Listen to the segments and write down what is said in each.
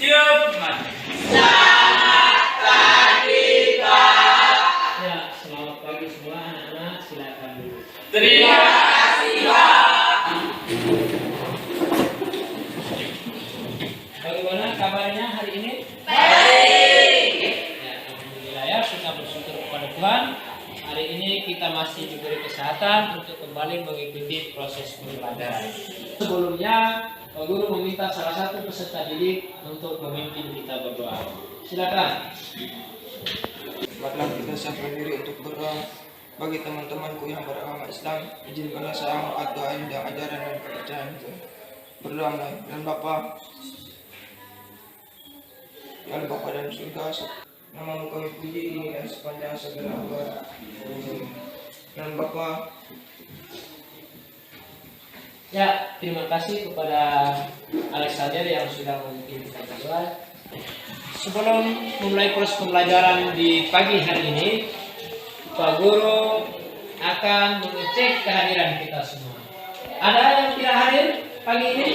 Siap, Mas. Selamat pagi, Pak. Ya, selamat pagi semua anak-anak, silakan dulu. Terima kasih, Pak. Bagaimana kabarnya hari ini? Baik. Ya, alhamdulillah ya, kita bersyukur kepada Tuhan. Hari ini kita masih diberi kesehatan untuk kembali mengikuti proses pembelajaran. Sebelumnya, Pak Guru meminta salah satu peserta didik untuk memimpin kita berdoa. Silakan. Buatlah kita siap berdiri untuk berdoa. Bagi teman-temanku yang beragama Islam, izinkanlah saya mengangkat doa indah ajaran dan kepercayaan itu. Berdoa dan Bapa, ya Allah Bapa dan surga, namamu kami puji ini dan sepanjang segala abad. Dan Bapa, Ya, terima kasih kepada Alexander yang sudah memimpin kita berdoa. Sebelum memulai proses pembelajaran di pagi hari ini, Pak Guru akan mengecek kehadiran kita semua. Ada yang tidak hadir pagi ini?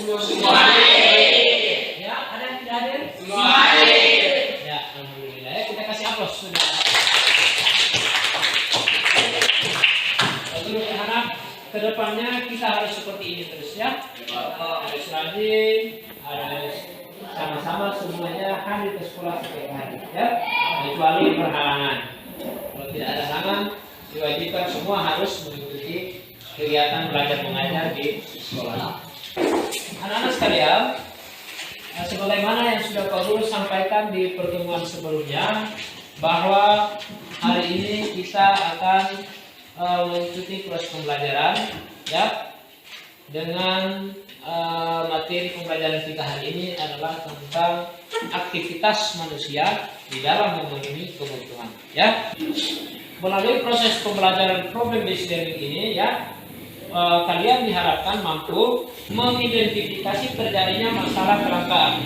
Semua hadir. Ya, ada yang tidak hadir? Semua hadir. Ya, alhamdulillah ya, kita kasih aplaus sudah. Pak Guru berharap kedepannya kita harus seperti ini terus ya. Harus rajin, harus sama-sama semuanya hadir ke sekolah setiap hari ya, kecuali berhalangan. Kalau tidak ada halangan, diwajibkan semua harus mengikuti kegiatan belajar mengajar di sekolah. Anak-anak sekalian, sebagaimana yang sudah Pak Guru sampaikan di pertemuan sebelumnya, bahwa hari ini kita akan mengikuti proses pembelajaran ya, dengan materi pembelajaran kita hari ini adalah tentang aktivitas manusia di dalam memenuhi kebutuhan ya. Melalui proses pembelajaran problem based learning ini ya, kalian diharapkan mampu mengidentifikasi terjadinya masalah kelangkaan.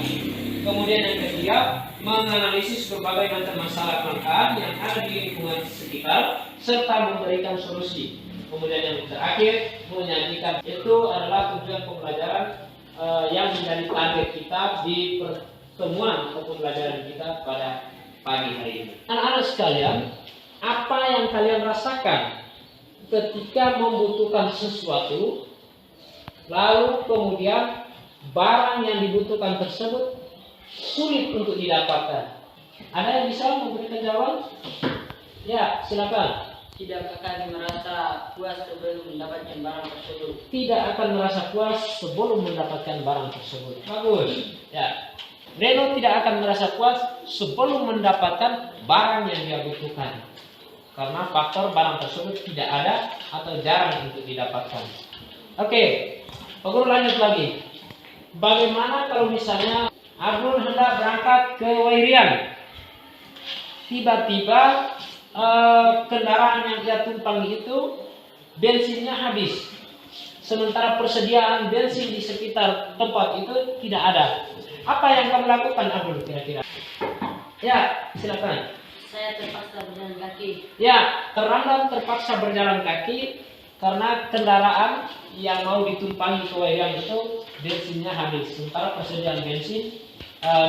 Kemudian yang ketiga, menganalisis berbagai macam masalah kelangkaan yang ada di lingkungan sekitar serta memberikan solusi. Kemudian yang terakhir, menyajikan. Itu adalah tujuan pembelajaran yang menjadi target kita di pertemuan atau pembelajaran kita pada pagi hari ini. Anak-anak sekalian, apa yang kalian rasakan ketika membutuhkan sesuatu, lalu kemudian barang yang dibutuhkan tersebut sulit untuk didapatkan? Ada yang bisa memberikan jawaban? Ya, silakan. Tidak akan merasa puas sebelum mendapatkan barang tersebut. Tidak akan merasa puas sebelum mendapatkan barang tersebut. Bagus. Ya. Reno tidak akan merasa puas sebelum mendapatkan barang yang dia butuhkan. Karena faktor barang tersebut tidak ada atau jarang untuk didapatkan. Oke. Pak Guru lanjut lagi. Bagaimana kalau misalnya Abdul hendak berangkat ke Wairian? Tiba-tiba kendaraan yang dia tumpangi itu bensinnya habis, sementara persediaan bensin di sekitar tempat itu tidak ada. Apa yang kamu lakukan, Abdul, kira-kira? Ya, silakan. Saya terpaksa berjalan kaki. Ya, terlambat terpaksa berjalan kaki karena kendaraan yang mau ditumpangi ke Wairian itu bensinnya habis, sementara persediaan bensin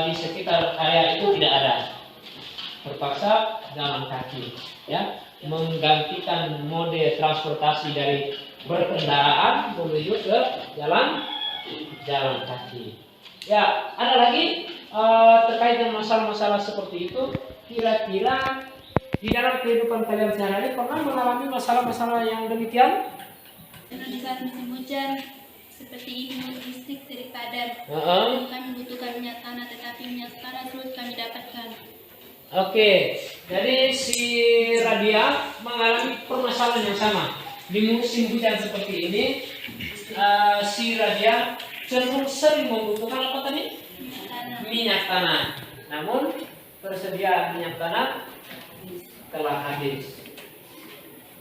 di sekitar area itu tidak ada. Terpaksa jalan kaki ya, menggantikan mode transportasi dari berkendaraan menuju ke jalan kaki ya. Ada lagi terkait dengan masalah-masalah seperti itu, kira-kira di dalam kehidupan kalian sehari-hari pernah mengalami masalah-masalah yang demikian? Di saat musim hujan seperti ini, listrik tidak padam. Kami membutuhkan minyak tanah, tetapi minyak tanah sulit kami dapatkan. Oke, jadi si Radia mengalami permasalahan yang sama. Di musim hujan seperti ini, si Radia cenderung sering membutuhkan apa tadi? Minyak tanah. Namun persediaan minyak tanah telah habis.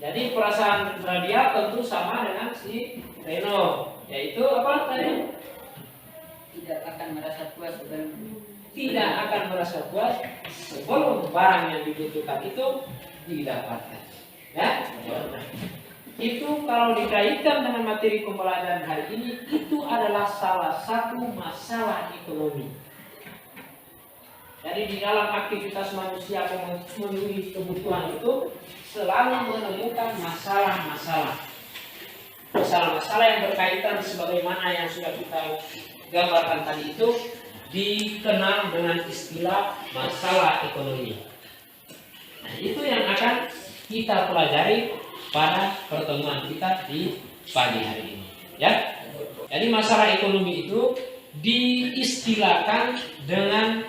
Jadi perasaan Radia tentu sama dengan si Reno, yaitu apa tadi? Tidak akan merasa puas sebelum sebelum barang yang dibutuhkan itu didapatkan. Ya, itu kalau dikaitkan dengan materi pembelajaran hari ini, itu adalah salah satu masalah ekonomi. Jadi di dalam aktivitas manusia memenuhi kebutuhan itu selalu menemukan masalah-masalah yang berkaitan sebagaimana yang sudah kita gambarkan tadi itu dikenal dengan istilah masalah ekonomi. Nah, itu yang akan kita pelajari pada pertemuan kita di pagi hari ini, ya. Jadi masalah ekonomi itu diistilahkan dengan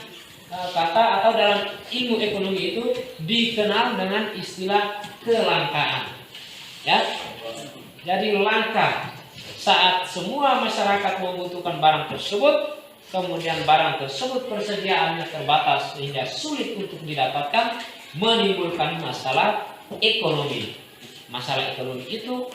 kata atau dalam ilmu ekonomi itu dikenal dengan istilah kelangkaan, ya. Jadi langka saat semua masyarakat membutuhkan barang tersebut, kemudian barang tersebut persediaannya terbatas sehingga sulit untuk didapatkan, menimbulkan masalah ekonomi. Masalah ekonomi itu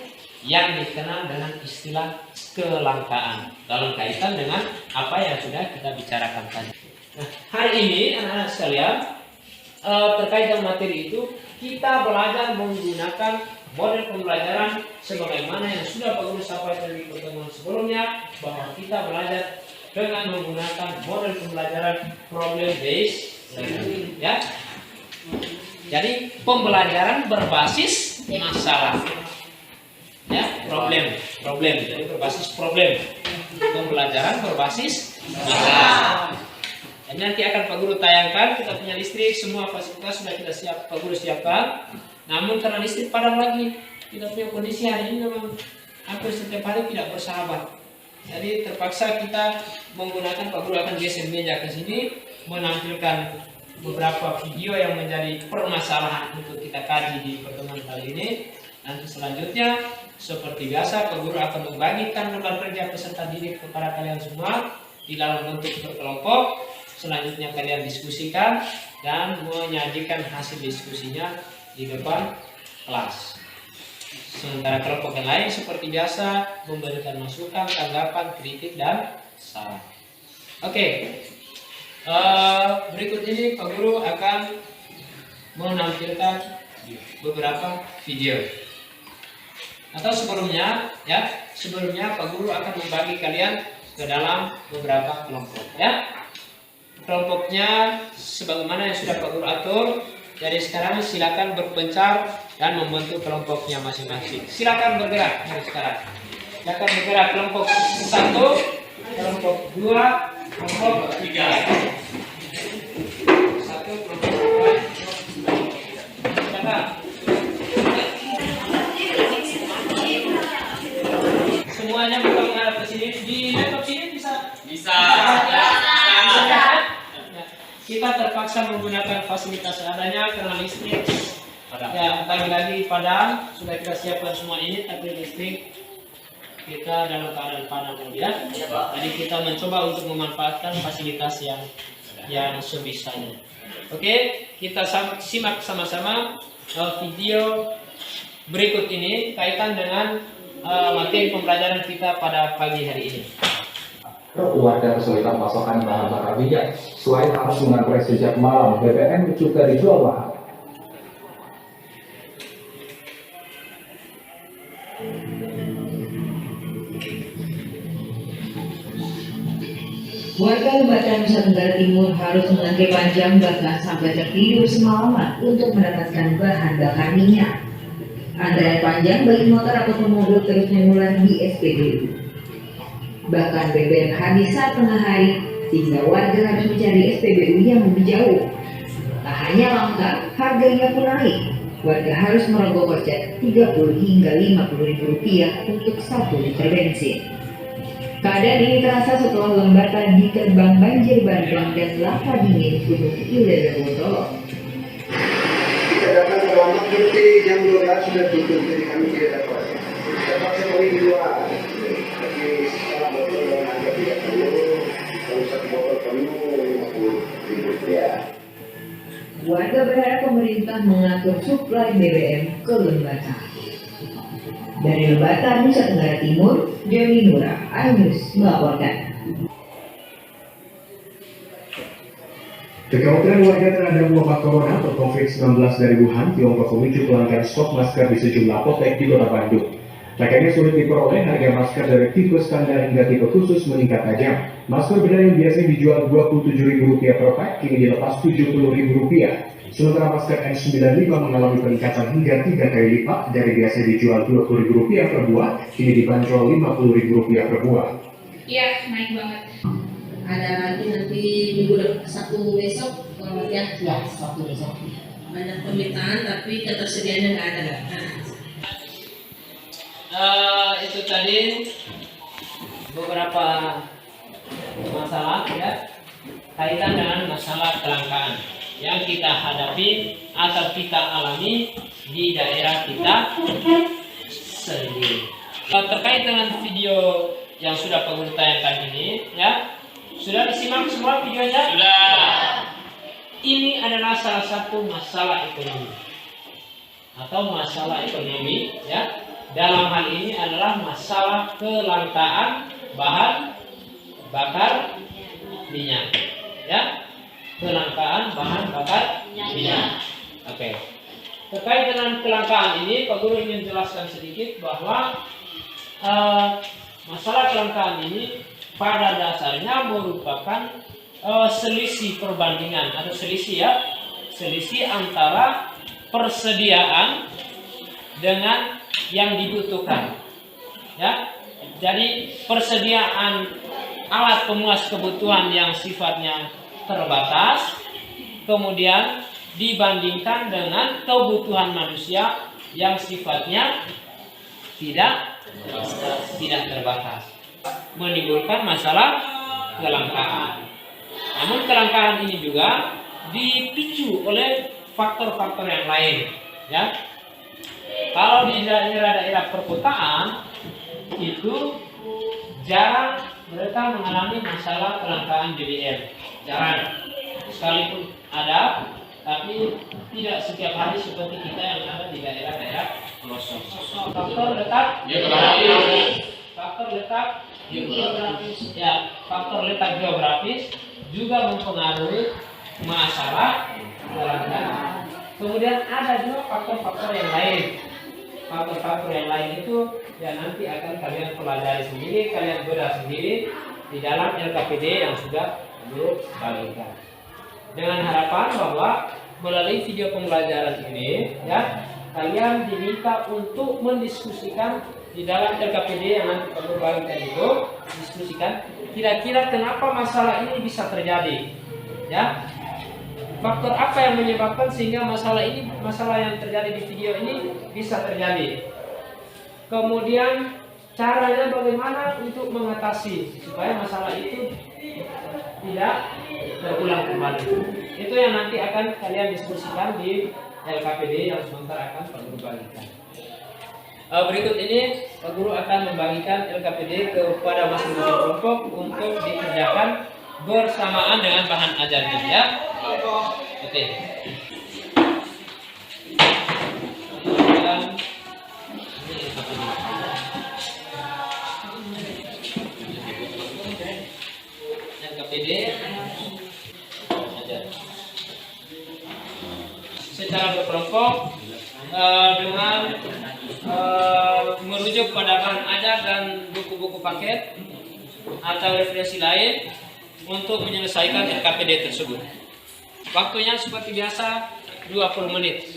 yang dikenal dengan istilah kelangkaan dalam kaitan dengan apa yang sudah kita bicarakan tadi. Nah, hari ini anak-anak sekalian, terkait dengan materi itu kita belajar menggunakan model pembelajaran sebagaimana yang sudah Pak Guru sampaikan di pertemuan sebelumnya, bahwa kita belajar dengan menggunakan model pembelajaran problem based learning, ya. Jadi pembelajaran berbasis masalah, ya, problem, jadi berbasis problem, pembelajaran berbasis masalah. Dan nanti akan Pak Guru tayangkan, kita punya listrik, semua fasilitas sudah kita Pak Guru siapkan. Namun karena listrik padam lagi, kita punya kondisi hari ini memang hampir setiap hari tidak bersahabat. Jadi terpaksa kita menggunakan, Pak Guru akan geser meja ke sini, menampilkan beberapa video yang menjadi permasalahan untuk kita kaji di pertemuan kali ini. Nanti selanjutnya seperti biasa Pak Guru akan membagikan lembar kerja peserta didik kepada kalian semua di dalam bentuk berkelompok. Selanjutnya kalian diskusikan dan menyajikan hasil diskusinya di depan kelas. Sementara kelompok yang lain seperti biasa memberikan masukan, tanggapan, kritik, dan saran. Oke. Berikut ini Pak Guru akan menampilkan beberapa video. Atau sebelumnya Pak Guru akan membagi kalian ke dalam beberapa kelompok, ya. Kelompoknya sebagaimana yang sudah Pak Guru atur. Jadi sekarang silakan berpencar dan membentuk kelompoknya masing-masing. Silakan bergerak dari sekarang. Silakan bergerak kelompok 1, kelompok 2, kelompok 3. 1, kelompok 2. Silakan. Semuanya buka menghadap ke sini. Di laptop sini bisa. Kita terpaksa menggunakan fasilitas adanya karena listrik. Ya, lagi padam, sudah kita siapkan semua ini, tapi listrik kita dalam keadaan padam, ya. Jadi kita mencoba untuk memanfaatkan fasilitas yang sebisanya. Oke, kita simak sama-sama video berikut ini kaitan dengan materi pembelajaran kita pada pagi hari ini. Warga kesulitan pasokan bahan bakar minyak, selain harus mengantri sejak malam, BBM juga dijual mahal. Warga Lebatan Nusa Tenggara Timur harus mengantri panjang bahkan sampai tertidur semalaman untuk mendapatkan bahan bakar minyak. Antrean panjang bagi motor ataupun mobil terus mengular di SPBU. Bahkan BBM habis saat tengah hari sehingga warga harus mencari SPBU yang lebih jauh. Tak hanya langka, harganya pun naik. Warga harus merogoh kocek 30 hingga 50 ribu rupiah untuk 1 liter bensin. Keadaan ini terasa setelah lembatan di gerbang banjir bandang dan lava dingin Gunung Ilelewotolo. Kita datang ke kelompok seperti jam 12 sudah tutup, jadi kami tidak dapat. Terpaksa kami di luar. Tapi setelah botol yang ada tidak penuh, kalau satu botol penuh 50 ribu rupiah. Warga berharap pemerintah mengatur suplai BBM ke Lembata. Dari Lembata, Nusa Tenggara Timur, Joni Nura, iNews melaporkan. Kekhawatiran warga terhadap wabah corona atau COVID-19 dari Wuhan, Tiongkok memicu kelangkaan stok masker di sejumlah apotek di Kota Bandung. Pakaiannya sulit diperoleh, harga masker dari tipe standar hingga tipe khusus meningkat tajam. Masker bedah yang biasanya dijual Rp27.000 per pak, kini dilepas Rp70.000. Sementara masker N95 mengalami peningkatan hingga 3 kali lipat, dari biasa dijual Rp20.000 per buah, kini dibanderol Rp50.000 per buah. Iya, naik banget. Ada lagi nanti minggu Sabtu besok kalau ya Sabtu besok. banyak permintaan tapi ketersediaannya nggak ada. Itu tadi beberapa masalah ya kaitan dengan masalah kelangkaan yang kita hadapi atau kita alami di daerah kita sendiri. Terkait dengan video yang sudah Pengguru tayangkan ini, ya sudah disimak semua videonya? Sudah. Ini adalah salah satu masalah ekonomi atau masalah ekonomi, ya. Dalam hal ini adalah masalah kelangkaan bahan bakar minyak, ya. Kelangkaan bahan bakar minyak. Oke. Terkait dengan kelangkaan ini, Pak Guru ingin jelaskan sedikit bahwa masalah kelangkaan ini pada dasarnya merupakan selisih perbandingan atau selisih antara persediaan dengan yang dibutuhkan, ya. Jadi persediaan alat pemuas kebutuhan yang sifatnya terbatas kemudian dibandingkan dengan kebutuhan manusia yang sifatnya tidak terbatas, menimbulkan masalah kelangkaan. Namun kelangkaan ini juga dipicu oleh faktor-faktor yang lain, ya. Kalau di daerah-daerah perkotaan itu jarang mereka mengalami masalah kelangkaan BBM, jarang. Sekalipun ada, tapi tidak setiap hari seperti kita yang ada di daerah-daerah pelosok. Faktor letak geografis juga mempengaruhi masalah kelangkaan. Kemudian ada juga faktor-faktor yang lain. Faktor-faktor yang lain itu ya nanti akan kalian pelajari sendiri, kalian bedah sendiri di dalam LKPD yang sudah Guru bagikan. Dengan harapan bahwa melalui video pembelajaran ini, ya kalian diminta untuk mendiskusikan di dalam LKPD yang nanti Guru bagikan itu, diskusikan kira-kira kenapa masalah ini bisa terjadi, ya. Faktor apa yang menyebabkan sehingga masalah yang terjadi di video ini bisa terjadi. Kemudian caranya bagaimana untuk mengatasi supaya masalah itu tidak terulang kembali. Itu yang nanti akan kalian diskusikan di LKPD yang sebentar akan Pak Guru bagikan. Berikut ini Pak Guru akan membagikan LKPD kepada masing-masing kelompok untuk dikerjakan bersamaan dengan bahan ajarnya, ya. Oke. LKPD secara berkelompok dengan merujuk pada bahan ajar dan buku-buku paket atau referensi lain untuk menyelesaikan LKPD tersebut. Waktunya seperti biasa 20 menit.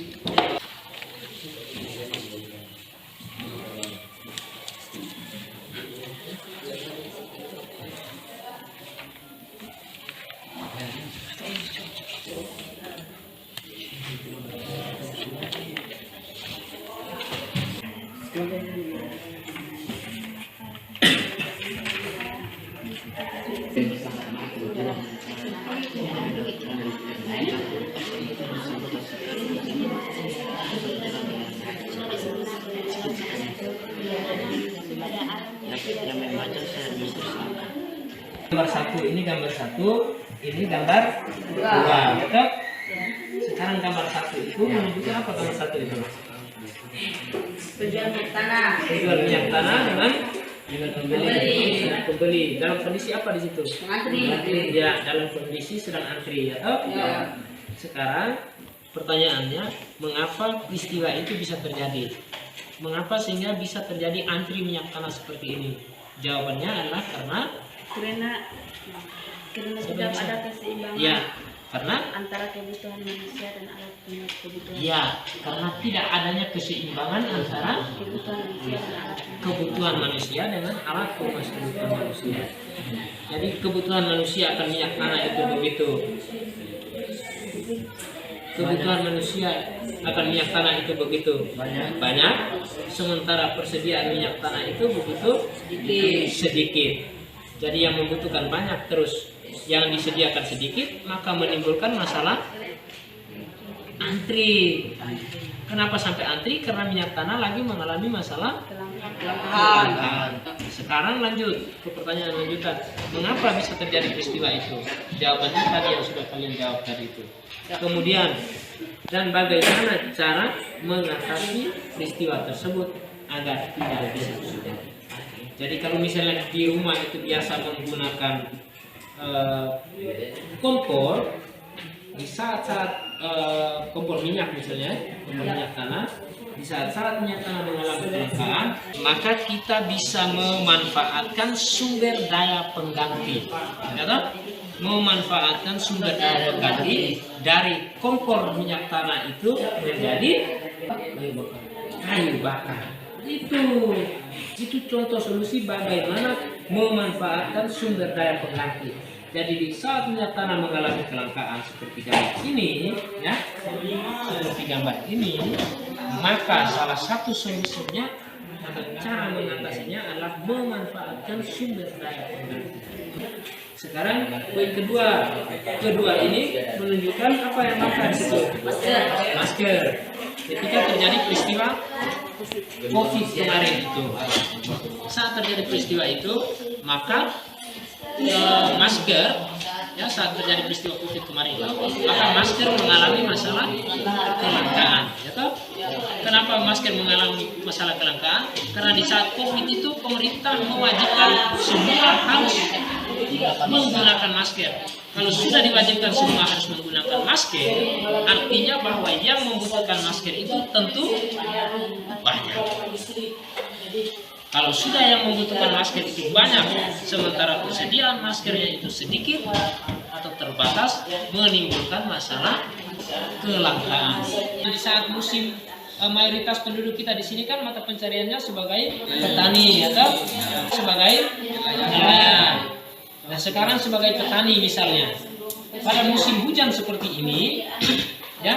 Gambar satu, ini gambar satu, ini gambar dua, betul? Sekarang gambar satu itu menunjukkan apa gambar satu itu? Penjual minyak tanah. Penjual minyak tanah dengan pembeli. Dalam kondisi apa di situ? Antri. Ya, dalam kondisi sedang antri, ya toh? Ya. Sekarang pertanyaannya, mengapa peristiwa itu bisa terjadi? Mengapa sehingga bisa terjadi antri minyak tanah seperti ini? Jawabannya adalah karena tidak ada keseimbangan ya, karena antara kebutuhan manusia dan alat kebutuhan. ya, karena tidak adanya keseimbangan antara kebutuhan manusia dengan alat kebutuhan manusia. Jadi kebutuhan manusia akan minyak tanah itu begitu. Kebutuhan manusia akan minyak tanah itu begitu banyak, sementara persediaan minyak tanah itu begitu sedikit. Jadi yang membutuhkan banyak terus yang disediakan sedikit, maka menimbulkan masalah antri. Kenapa sampai antri? Karena minyak tanah lagi mengalami masalah kelangkaan. Sekarang lanjut ke pertanyaan lanjutan. Mengapa bisa terjadi peristiwa itu? Jawabannya tadi yang sudah kalian jawab tadi itu. Kemudian, dan bagaimana cara mengatasi peristiwa tersebut agar tidak bisa terjadi. Jadi kalau misalnya di rumah itu biasa menggunakan kompor, di saat-saat kompor minyak misalnya, kompor minyak tanah, di saat-saat minyak tanah mengalami kelangkaan, maka kita bisa memanfaatkan sumber daya pengganti. Memanfaatkan sumber daya pengganti dari kompor minyak tanah itu menjadi kayu bakar. Itu contoh solusi bagaimana memanfaatkan sumber daya pengganti. Jadi di saat minyak tanah mengalami kelangkaan seperti gambar ini, ya, seperti gambar ini, maka salah satu solusinya atau cara mengatasinya adalah memanfaatkan sumber daya pengganti. Sekarang poin kedua ini menunjukkan apa yang maka di situ? Masker. Ketika terjadi peristiwa COVID kemarin itu, saat terjadi peristiwa itu, maka masker, ya, saat terjadi peristiwa COVID kemarin itu, maka masker mengalami masalah kelangkaan. Ya toh? Kenapa masker mengalami masalah kelangkaan? Karena di saat COVID itu pemerintah mewajibkan semua harus menggunakan masker. Kalau sudah diwajibkan semua harus menggunakan masker, artinya bahwa yang membutuhkan masker itu tentu banyak. Kalau sudah yang membutuhkan masker itu banyak, sementara persediaan maskernya itu sedikit atau terbatas, menimbulkan masalah kelangkaan. Di saat musim mayoritas penduduk kita di sini kan mata pencariannya sebagai petani, atau sebagai nelayan. Nah sekarang sebagai petani misalnya, pada musim hujan seperti ini, ya,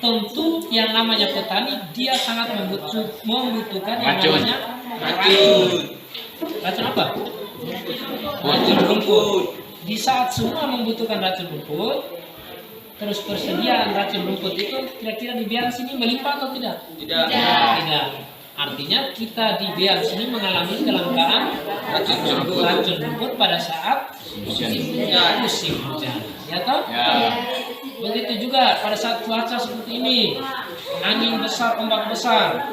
tentu yang namanya petani dia sangat membutuhkan yang namanya racun. Racun apa? Racun rumput. Di saat semua membutuhkan racun rumput, terus persediaan racun rumput itu kira-kira di Bian sini melimpah atau tidak? Tidak. Artinya kita di Bian sini mengalami kelangkaan racun rumput pada saat musim hujan. Ya toh? Ya. Begitu juga pada saat cuaca seperti ini, angin besar, ombak besar.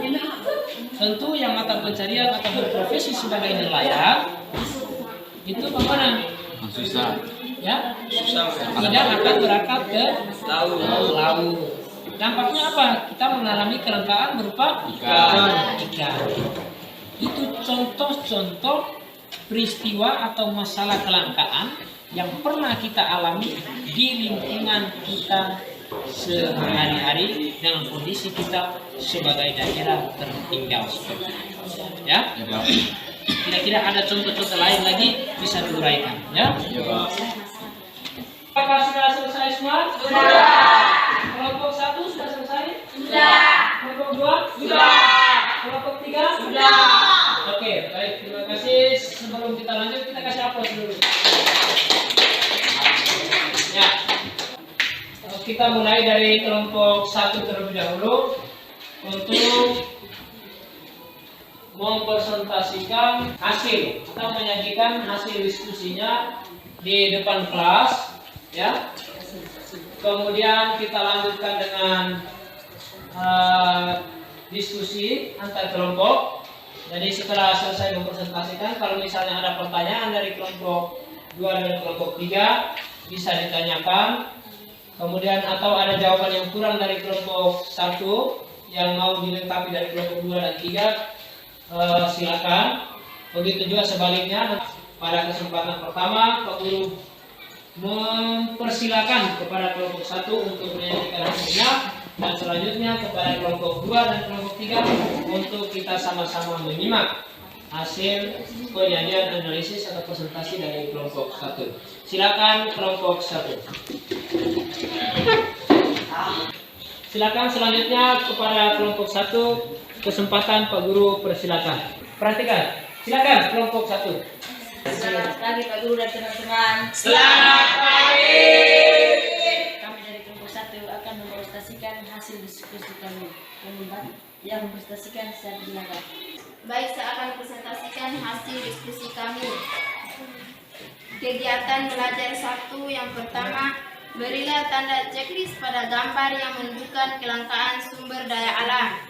Tentu yang mata pencarian atau berprofesi sebagai nelayan itu bagaimana? Susah. Ya, susah. Tidak akan berangkat ke laut. Dampaknya apa? Kita mengalami kelangkaan berupa ikan. Itu contoh-contoh peristiwa atau masalah kelangkaan yang pernah kita alami di lingkungan kita sehari-hari dengan kondisi kita sebagai daerah tertinggal seperti itu. Ya? Kira-kira ada contoh-contoh lain lagi bisa diuraikan, ya? Apakah sudah selesai semua? Sudah. Kelompok 1 sudah selesai? Sudah. Kelompok 2? Sudah. Kelompok 3? Sudah. Oke, baik. Terima kasih. Sebelum kita lanjut, kita kasih aplaus dulu. Ya. Kita mulai dari kelompok 1 terlebih dahulu untuk mempresentasikan hasil atau menyajikan hasil diskusinya di depan kelas, ya. Kemudian kita lanjutkan dengan diskusi antar kelompok. Jadi setelah selesai mempresentasikan, kalau misalnya ada pertanyaan dari kelompok 2 dan kelompok 3 bisa ditanyakan. Kemudian atau ada jawaban yang kurang dari kelompok 1 yang mau dilengkapi dari kelompok 2 dan 3 silakan. Begitu juga sebaliknya, pada kesempatan pertama Pak Guru mempersilakan kepada kelompok 1 untuk menyajikan hasilnya, dan selanjutnya kepada kelompok 2 dan kelompok 3 untuk kita sama-sama menyimak hasil penyajian analisis atau presentasi dari kelompok 1. Silakan kelompok 1. Silakan selanjutnya kepada kelompok 1, kesempatan Pak Guru persilakan. Perhatikan, silakan kelompok 1. Selamat pagi Pak Guru dan teman-teman. Selamat pagi. Kami dari kelompok 1 akan mempresentasikan hasil diskusi kami yang mempresentasikan secara berlagak. Baik, saya akan presentasikan hasil diskusi kami. Kegiatan belajar 1 yang pertama, berilah tanda checklist pada gambar yang menunjukkan kelangkaan sumber daya alam.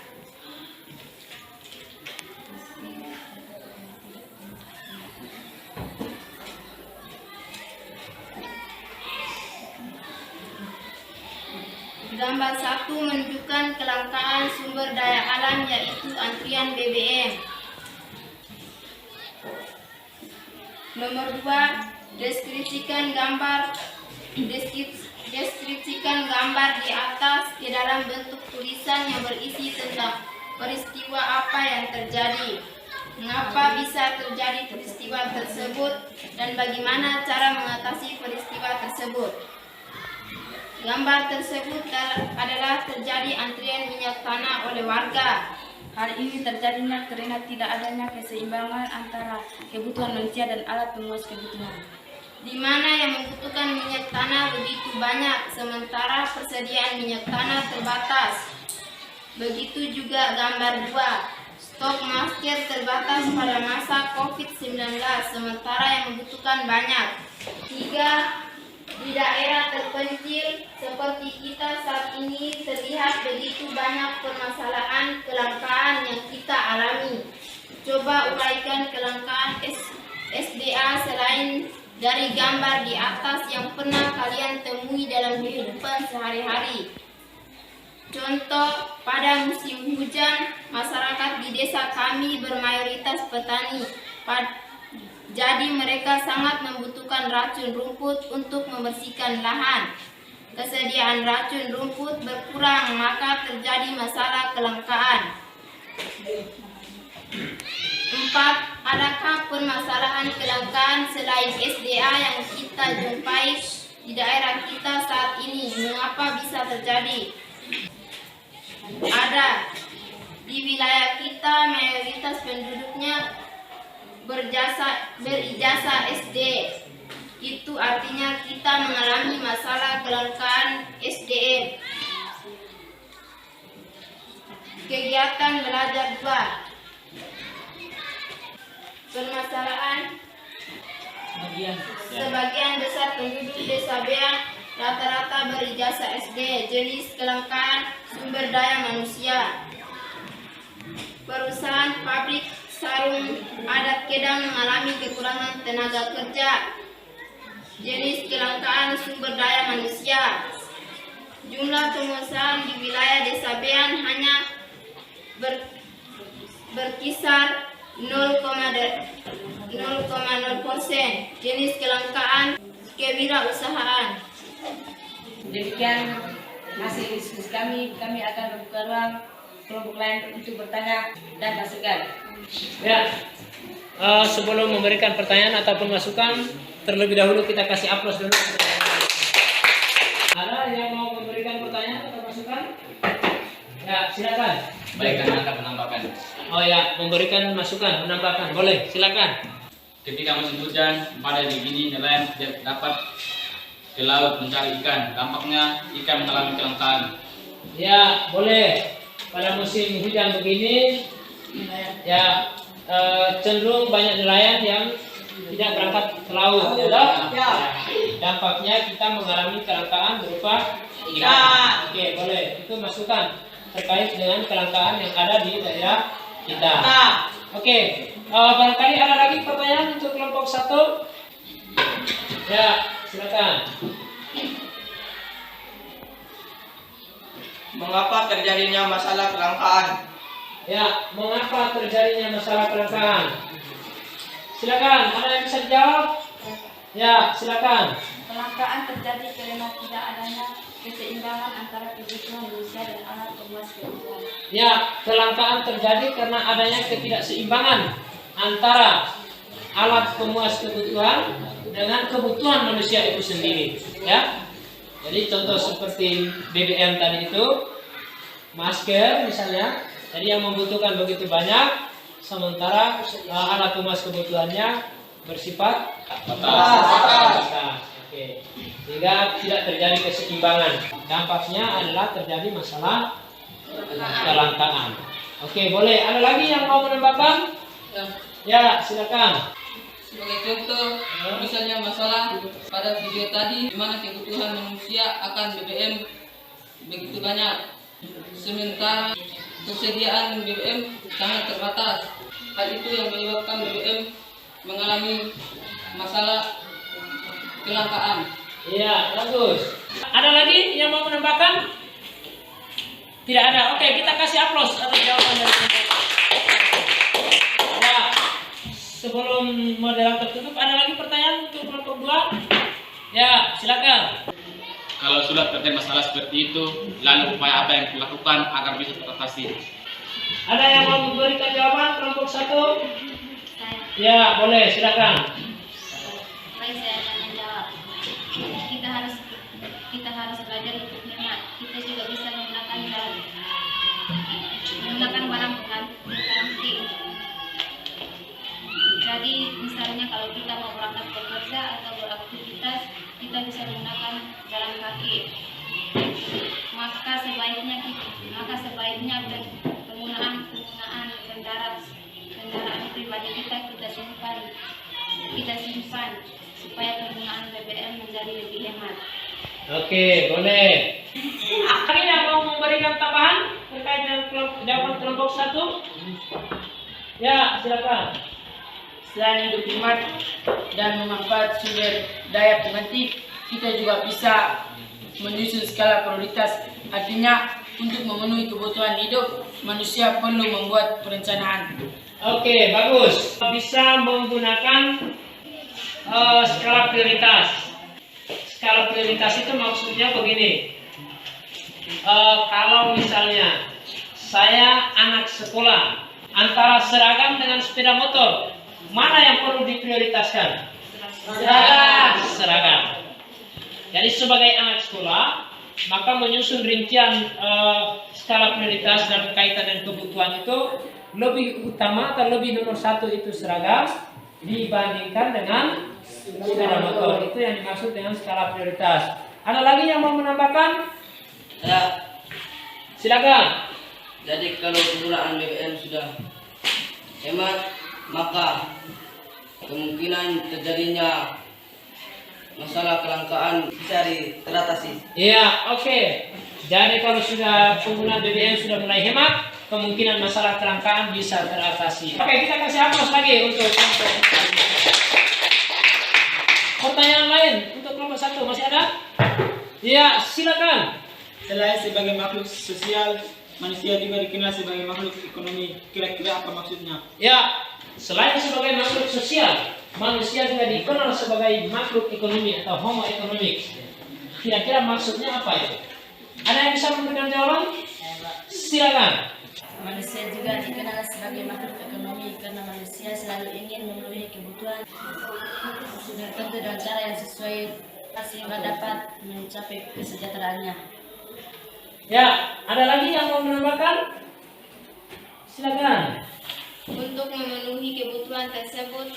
Gambar 1 menunjukkan kelangkaan sumber daya alam, yaitu antrian BBM. Nomor 2, deskripsikan gambar di atas ke dalam bentuk tulisan yang berisi tentang peristiwa apa yang terjadi, mengapa bisa terjadi peristiwa tersebut, dan bagaimana cara mengatasi peristiwa tersebut. Gambar tersebut adalah terjadi antrian minyak tanah oleh warga. Hal ini terjadinya karena tidak adanya keseimbangan antara kebutuhan manusia dan alat pemuas kebutuhan, di mana yang membutuhkan minyak tanah begitu banyak, sementara persediaan minyak tanah terbatas. Begitu juga gambar 2, stok masker terbatas pada masa COVID-19, sementara yang membutuhkan banyak. 3, di daerah terpencil seperti kita saat ini terlihat begitu banyak permasalahan kelangkaan yang kita alami. Coba uraikan kelangkaan SDA selain dari gambar di atas yang pernah kalian temui dalam kehidupan sehari-hari. Contoh, pada musim hujan, masyarakat di desa kami bermayoritas petani. Jadi mereka sangat membutuhkan racun rumput untuk membersihkan lahan. Kesediaan racun rumput berkurang, maka terjadi masalah kelangkaan. 4. Adakah permasalahan kelangkaan selain SDA yang kita jumpai di daerah kita saat ini? Mengapa bisa terjadi? Ada. Di wilayah kita mayoritas penduduknya berijazah SD. Itu artinya kita mengalami masalah kelangkaan SDM. Kegiatan belajar 2. Permasalahan sebagian besar penduduk desa Beang rata-rata berijazah SD. Jenis kelangkaan sumber daya manusia. Perusahaan pabrik sarung adat Kedang mengalami kekurangan tenaga kerja. Jenis kelangkaan sumber daya manusia. Jumlah pengusaha di wilayah desa Bean hanya berkisar 0,0%. Jenis kelangkaan kewirausahaan. Demikian hasil diskusi kami akan membuka ruang kelompok lain untuk bertanya dan masukan. Ya, sebelum memberikan pertanyaan ataupun masukan, terlebih dahulu kita kasih aplaus dulu. Ada yang mau memberikan pertanyaan atau masukan? Ya, silakan. Baik, karena akan menambahkan. Oh ya, memberikan masukan, menambahkan. Boleh, silakan. Ketika musim hujan, pada begini nelayan tidak dapat ke laut mencari ikan. Dampaknya ikan mengalami kelangkaan. Ya, boleh. Pada musim hujan begini, ya cenderung banyak nelayan yang tidak berangkat ke laut. Ya. Dampaknya kita mengalami kelangkaan berupa ikan. Oke, boleh. Itu masukan terkait dengan kelangkaan yang ada di daerah kita. Oke, barangkali ada lagi pertanyaan untuk kelompok 1? Ya, silakan. Mengapa terjadinya masalah kelangkaan? Ya, mengapa terjadinya masalah kelangkaan? Silakan, ada yang bisa dijawab? Ya, silakan. Kelangkaan terjadi karena tidak adanya keseimbangan antara kebutuhan manusia dan alat pemuas kebutuhan. Ya, kelangkaan terjadi karena adanya ketidakseimbangan antara alat pemuas kebutuhan dengan kebutuhan manusia itu sendiri. Ya, jadi contoh seperti BBM tadi itu, masker misalnya. Jadi yang membutuhkan begitu banyak, sementara alat pemuas kebutuhannya bersifat terbatas. Oke. Sehingga tidak terjadi keseimbangan. Dampaknya adalah terjadi masalah kelangkaan. Oke, boleh. Ada lagi yang mau menambahkan? Ya, silakan. Sebagai contoh, misalnya masalah pada video tadi, di mana kebutuhan manusia akan BBM begitu banyak, sementara persediaan BBM sangat terbatas. Hal itu yang menyebabkan BBM mengalami masalah kelangkaan. Iya, bagus. Ada lagi yang mau menambahkan? Tidak ada. Oke, kita kasih aplaus atas jawaban dari kelompok. Ya, sebelum moderator tutup, ada lagi pertanyaan untuk kelompok 2? Ya, silakan. Kalau sudah terjadi masalah seperti itu, lalu upaya apa yang dilakukan agar bisa teratasi? Ada yang mau memberikan jawaban kelompok 1? Ya, boleh, silakan. Baik, saya akan menjawab. Kita harus belajar untuk hemat. Kita juga bisa menggunakan barang pengganti. Jadi misalnya kalau kita mau berangkat bekerja atau beraktivitas, kita bisa menggunakan jalan kaki. Maka sebaiknya penggunaan kendaraan pribadi kita simpan supaya penggunaan BBM menjadi lebih hemat. Oke, boleh. Ada yang mau memberikan tambahan terkait dengan jawaban kelompok 1? Ya, silakan. Selain hidup hemat dan memanfaat sumber daya pengganti, kita juga bisa menyusun skala prioritas. Artinya, untuk memenuhi kebutuhan hidup, manusia perlu membuat perencanaan. Oke, bagus. Bisa menggunakan skala prioritas. Skala prioritas itu maksudnya begini. Kalau misalnya saya anak sekolah antara seragam dengan sepeda motor, mana yang perlu diprioritaskan? Seragam. Jadi sebagai anak sekolah, maka menyusun rincian skala prioritas dan kaitan dengan kebutuhan itu lebih utama atau lebih nomor 1 itu seragam dibandingkan dengan sepeda motor. Itu yang dimaksud dengan skala prioritas. Ada lagi yang mau menambahkan? Ya, Silakan. jadi kalau penggunaan BBM sudah hemat, maka kemungkinan terjadinya masalah kelangkaan bisa teratasi. Iya, oke. Jadi kalau sudah penggunaan BBM sudah mulai hemat, kemungkinan masalah kelangkaan bisa teratasi. Oke, kita kasih aplaus lagi untuk kelompok. Pertanyaan lain untuk kelompok 1 masih ada? Iya, silakan. Selain sebagai makhluk sosial, manusia juga dikenal sebagai makhluk ekonomi. Kira-kira apa maksudnya? Ya, selain sebagai makhluk sosial, manusia juga dikenal sebagai makhluk ekonomi atau homo economics. Kira-kira maksudnya apa itu? Ada yang bisa memberikan jawaban? Silakan. Manusia juga dikenal sebagai makhluk ekonomi karena manusia selalu ingin memenuhi kebutuhan tertentu dengan cara yang sesuai sehingga dapat mencapai kesejahteraannya. Ya, ada lagi yang mau menambahkan? Silakan. Untuk memenuhi kebutuhan tersebut,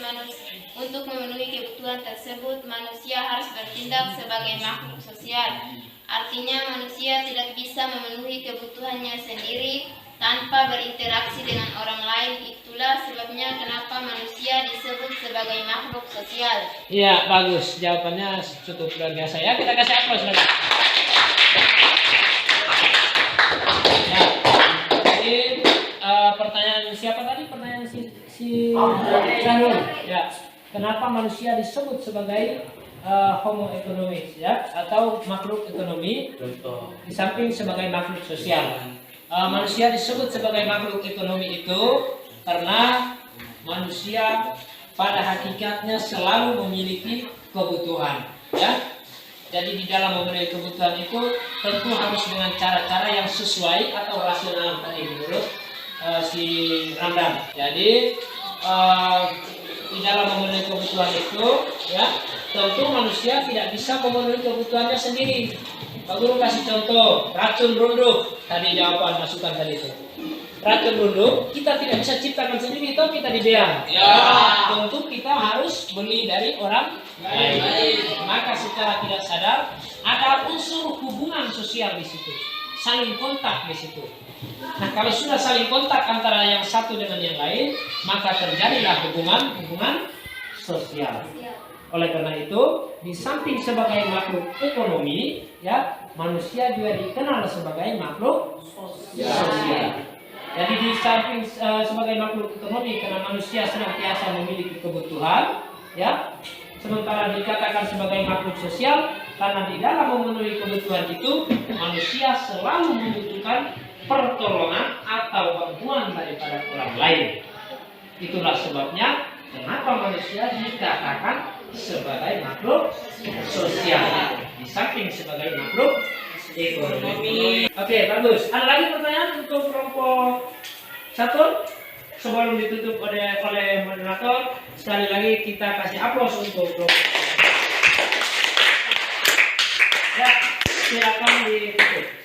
manusia harus bertindak sebagai makhluk sosial. Artinya manusia tidak bisa memenuhi kebutuhannya sendiri tanpa berinteraksi dengan orang lain. Itulah sebabnya kenapa manusia disebut sebagai makhluk sosial. Iya, bagus. Jawabannya cukup luar biasa ya. Kita kasih aplaus lagi. Ya. Jadi pertanyaan siapa tadi? Pertanyaan si Sanul. Ya. Kenapa manusia disebut sebagai homo economicus ya, atau makhluk ekonomi. Di samping sebagai makhluk sosial. Manusia disebut sebagai makhluk ekonomi itu karena manusia pada hakikatnya selalu memiliki kebutuhan, ya. Jadi di dalam memenuhi kebutuhan itu tentu harus dengan cara-cara yang sesuai atau rasional tadi menurut si Ramdan. Jadi di dalam memenuhi kebutuhan itu, ya, tentu manusia tidak bisa memenuhi kebutuhannya sendiri. Pak Guru kasih contoh, racun runduk. Tadi jawaban masukan tadi itu. Racun runduk kita tidak bisa ciptakan sendiri, toh kita di beang. Ya. Tentu kita harus beli dari orang lain. Maka secara tidak sadar ada unsur hubungan sosial di situ, saling kontak di situ. Nah, kalau sudah saling kontak antara yang satu dengan yang lain, maka terjadilah hubungan sosial. Oleh karena itu, di samping sebagai makhluk ekonomi, ya, manusia juga dikenal sebagai makhluk sosial. Jadi di samping sebagai makhluk ekonomi, karena manusia senantiasa memiliki kebutuhan, ya, sementara dikatakan sebagai makhluk sosial karena di dalam memenuhi kebutuhan itu manusia selalu membutuhkan pertolongan atau bantuan daripada orang lain. Itulah sebabnya kenapa manusia dikatakan sebagai makhluk sosial di samping sebagai makhluk ekonomi. Oke, bagus. Ada lagi pertanyaan untuk kelompok 1? Sebelum ditutup oleh moderator, sekali lagi kita kasih aplaus untuk kelompok 1. Ya, silakan ditutup.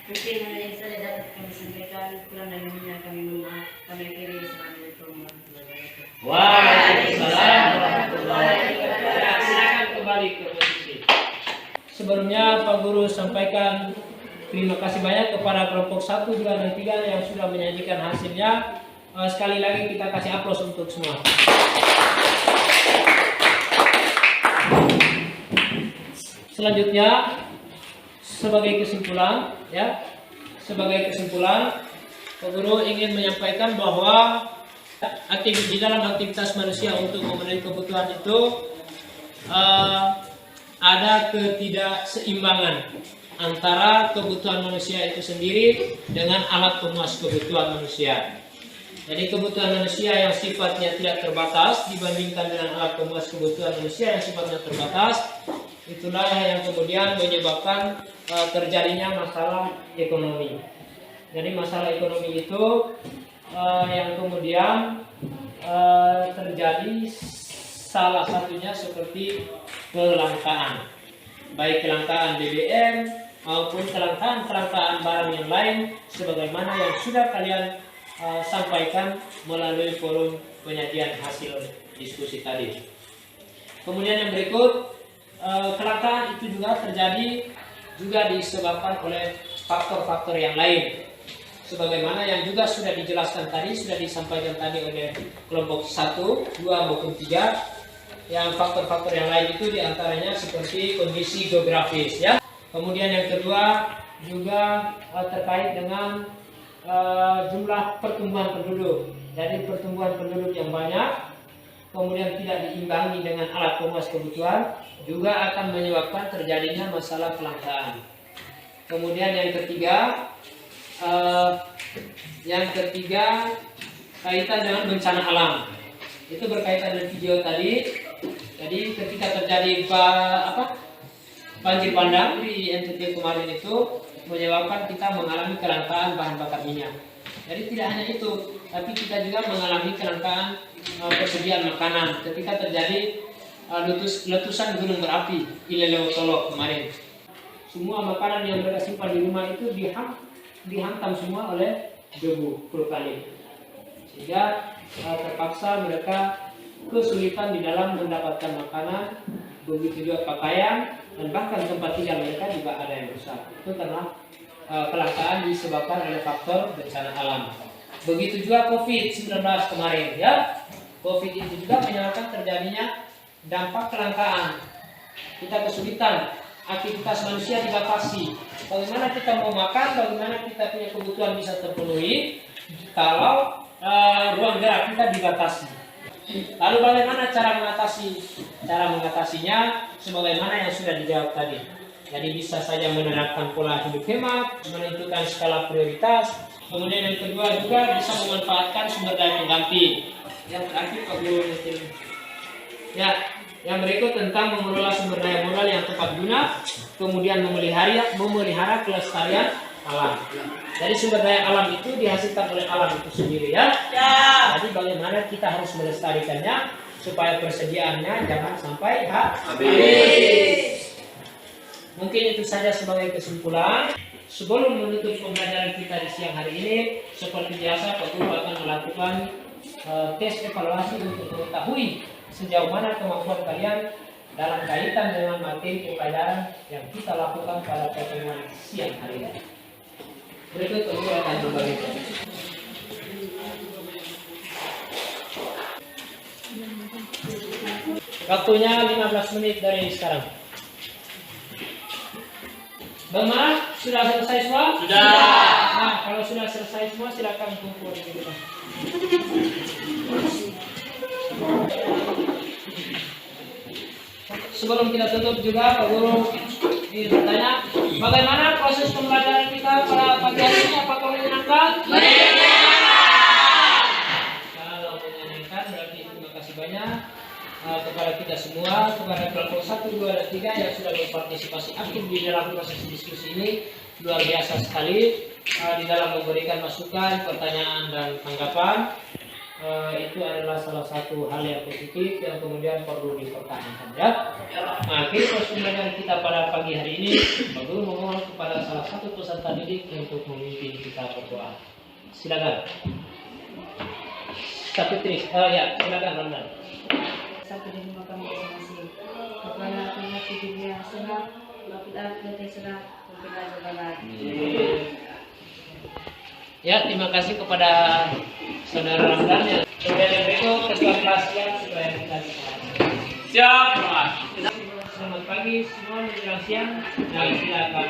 Mungkin hanya yang saya dapat kami sampaikan, kurang dan lebihnya kami mohon maaf. Kami akhiri. Assalamualaikum warahmatullahi wabarakatuh. Waalaikumsalam warahmatullahi wabarakatuh. Silakan kembali ke posisi. Sebelumnya Pak Guru sampaikan terima kasih banyak kepada kelompok 1, 2, dan 3 yang sudah menyajikan hasilnya. Sekali lagi kita kasih aplaus untuk semua. Selanjutnya sebagai kesimpulan, ya, Pak Guru ingin menyampaikan bahwa di dalam aktivitas manusia untuk memenuhi kebutuhan itu ada ketidakseimbangan antara kebutuhan manusia itu sendiri dengan alat pemuas kebutuhan manusia. Jadi kebutuhan manusia yang sifatnya tidak terbatas dibandingkan dengan alat pemuas kebutuhan manusia yang sifatnya terbatas, itulah yang kemudian menyebabkan terjadinya masalah ekonomi. Jadi masalah ekonomi itu yang kemudian terjadi salah satunya seperti kelangkaan, baik kelangkaan BBM maupun kelangkaan barang yang lain, sebagaimana yang sudah kalian sampaikan melalui forum penyajian hasil diskusi tadi. Kemudian yang berikut, kelangkaan itu juga terjadi juga disebabkan oleh faktor-faktor yang lain, sebagaimana yang juga sudah dijelaskan tadi, sudah disampaikan tadi oleh kelompok 1, 2 maupun 3. Yang faktor-faktor yang lain itu diantaranya seperti kondisi geografis, ya. Kemudian yang kedua juga terkait dengan jumlah pertumbuhan penduduk. Jadi pertumbuhan penduduk yang banyak kemudian tidak diimbangi dengan alat pemuas kebutuhan juga akan menyebabkan terjadinya masalah kelangkaan. Kemudian yang ketiga kaitan dengan bencana alam. Itu berkaitan dengan video tadi. Jadi ketika terjadi banjir bandang di NTT kemarin itu menyebabkan kita mengalami kelangkaan bahan bakar minyak. Jadi tidak hanya itu, tapi kita juga mengalami kelangkaan persediaan makanan ketika terjadi letusan gunung berapi Ilelewotolo kemarin. Semua makanan yang mereka simpan di rumah itu dihantam semua oleh debu vulkanik, sehingga terpaksa mereka kesulitan di dalam mendapatkan makanan, begitu juga pakaian, dan bahkan tempat tinggal mereka juga ada yang rusak. Itu karena kelangkaan disebabkan oleh faktor bencana alam. Begitu juga COVID-19 kemarin, ya. COVID itu juga menyebabkan terjadinya dampak kelangkaan. Kita kesulitan, aktivitas manusia dibatasi. Bagaimana kita mau makan, bagaimana kita punya kebutuhan bisa terpenuhi kalau ruang gerak kita dibatasi. Lalu bagaimana cara mengatasinya? Sebagaimana yang sudah dijawab tadi. Jadi bisa saja menerapkan pola hidup hemat, menentukan skala prioritas. Kemudian yang kedua juga bisa memanfaatkan sumber daya pengganti. Yang terakhir Pak Guru mungkin. Ya, yang berikut tentang mengelola sumber daya modal yang tepat guna, kemudian memelihara kelestarian alam. Jadi sumber daya alam itu dihasilkan oleh alam itu sendiri ya. Jadi bagaimana kita harus melestarikannya supaya persediaannya jangan sampai habis. Mungkin itu saja sebagai kesimpulan. Sebelum menutup pembelajaran kita di siang hari ini, seperti biasa Pak Guru akan melakukan tes evaluasi untuk mengetahui sejauh mana kemampuan kalian dalam kaitan dengan materi pembelajaran yang kita lakukan pada pertemuan siang hari ini. Berikut Pak Guru akan membagikan. Waktunya 15 menit dari sekarang. Bang Mas, sudah selesai semua? Sudah. Nah, kalau sudah selesai semua silakan kumpul di depan. Sebelum kita tutup juga Pak Guru bertanya, bagaimana proses pembelajaran kita pada pagi hari ini? Apakah menyenangkan? Menyenangkan. Kalau menyenangkan berarti terima kasih banyak kepada kita semua, kepada kelompok 1, 2, dan 3 yang sudah berpartisipasi aktif di dalam proses diskusi ini. Luar biasa sekali di dalam memberikan masukan, pertanyaan, dan tanggapan. Itu adalah salah satu hal yang positif yang kemudian perlu dipertahankan ya. Nah, akhir pembelajaran kita pada pagi hari ini, Pak Guru memohon kepada salah satu peserta didik untuk memimpin kita berdoa. Silakan. Satu trik. Ya, silakan Ramdan. Satu di rumah kami masing-masing. Kepada Tuhan hidupnya senang, bapak kita senang, berdoa sebagai. Ya, terima kasih kepada Saudara Ramdan yang kemudian yang berikut ketua kelas yang sudah kita Siap, Mas. Selamat pagi semua menjelang siang dan silakan.